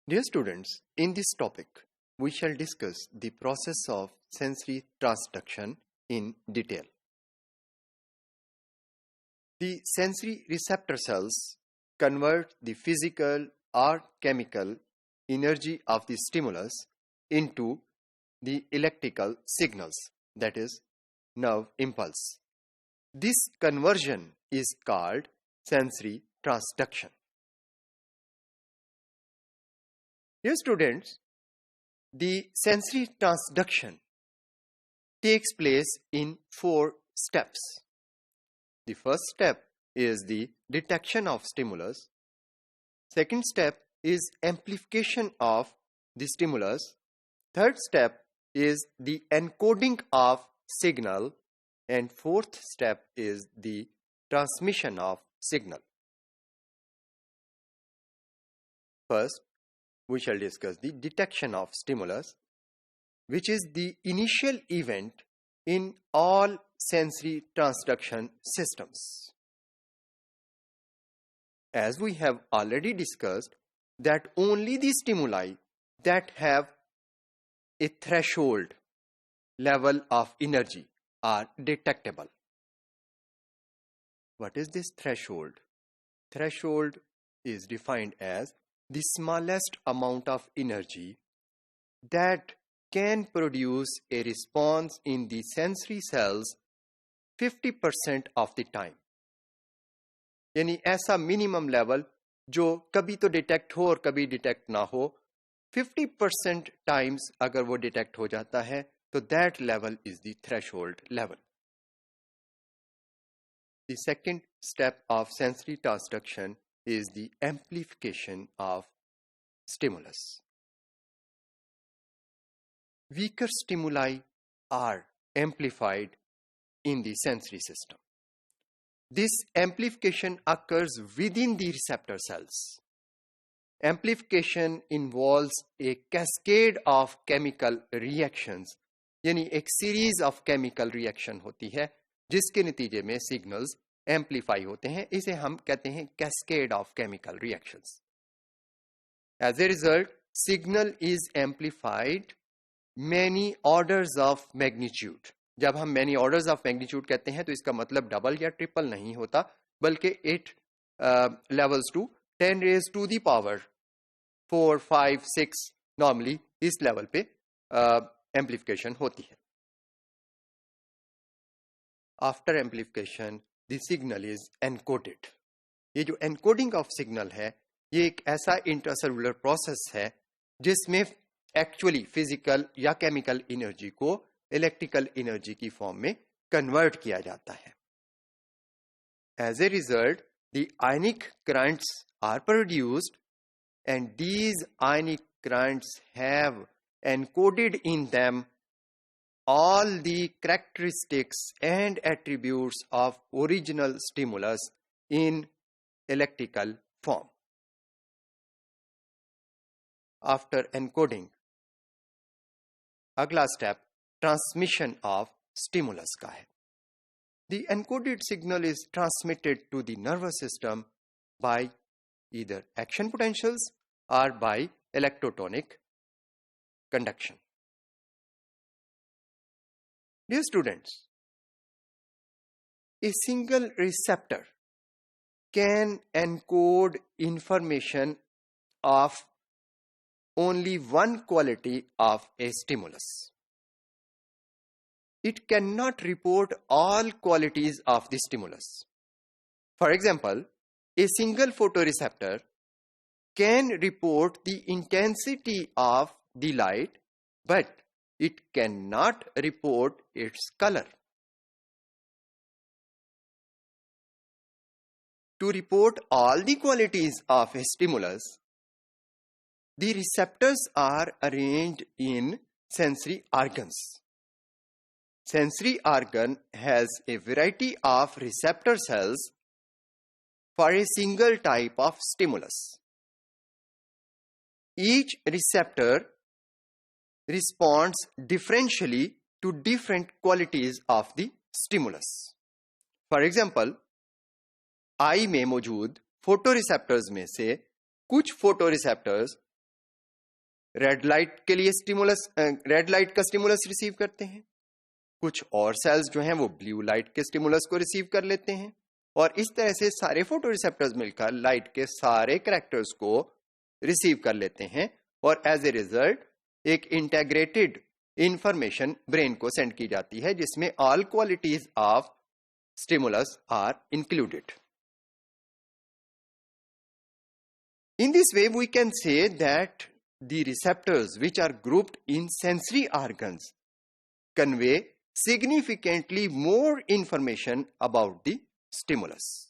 Dear students, in this topic, we shall discuss the process of sensory transduction in detail. The sensory receptor cells convert the physical or chemical energy of the stimulus into the electrical signals, that is, nerve impulse. This conversion is called sensory transduction. Dear students, the sensory transduction takes place in 4 steps. The first step is the detection of stimulus. Second step is amplification of the stimulus. Third step is the encoding of signal. And fourth step is the transmission of signal. First, we shall discuss the detection of stimulus, which is the initial event in all sensory transduction systems. As we have already discussed, that only the stimuli that have a threshold level of energy are detectable. What is this threshold? Threshold is defined as the smallest amount of energy that can produce a response in the sensory cells 50% of the time. यानी ऐसा minimum level जो कभी तो detect हो और कभी detect ना हो, 50% टाइम्स अगर वो डिटेक्ट हो जाता है तो that level is the threshold level. The second step of sensory transduction is the amplification of stimulus. Weaker stimuli are amplified in the sensory system. This amplification occurs within the receptor cells. Amplification involves a cascade of chemical reactions, यानी एक series of chemical reaction होती है जिसके नतीजे में signals amplify होते हैं. इसे हम कहते हैं cascade of chemical reactions. As a result signal is amplified many orders of magnitude. जब हम मैनी ऑर्डर्स ऑफ मैग्नीट्यूड कहते हैं तो इसका मतलब डबल या ट्रिपल नहीं होता, बल्कि it levels to 10 raised to the power 4, 5, 6 normally इस लेवल पे एम्पलीफिकेशन होती है. After amplification the signal is encoded. ये जो एनकोडिंग ऑफ सिग्नल है ये एक ऐसा इंट्रासेलुलर प्रोसेस है जिसमें एक्चुअली फिजिकल या केमिकल एनर्जी को इलेक्ट्रिकल एनर्जी की फॉर्म में कन्वर्ट किया जाता है. As a result the ionic currents are produced and these ionic currents have encoded in them all the characteristics and attributes of original stimulus in electrical form. After encoding, अगला step transmission of stimulus का है. The encoded signal is transmitted to the nervous system by either action potentials or by electrotonic conduction. Dear students, a single receptor can encode information of only one quality of a stimulus. It cannot report all qualities of the stimulus. For example, a single photoreceptor can report the intensity of the light, but it cannot report its color. To report all the qualities of a stimulus, the receptors are arranged in sensory organs. Sensory organ has a variety of receptor cells for a single type of stimulus. Each receptor responds differentially to different qualities of the stimulus. For example, आई में मौजूद photoreceptors में से कुछ photoreceptors red light के लिए red light का stimulus receive करते हैं, कुछ और सेल्स जो हैं वो ब्लू लाइट के स्टिमुलस को रिसीव कर लेते हैं, और इस तरह से सारे फोटोरिसेप्टर्स मिलकर लाइट के सारे कैरेक्टर्स को रिसीव कर लेते हैं, और एज ए रिजल्ट एक इंटेग्रेटेड इंफॉर्मेशन ब्रेन को सेंड की जाती है जिसमें all qualities of stimulus are included. In this way, we can say that the receptors which are grouped in sensory organs convey significantly more information about the stimulus.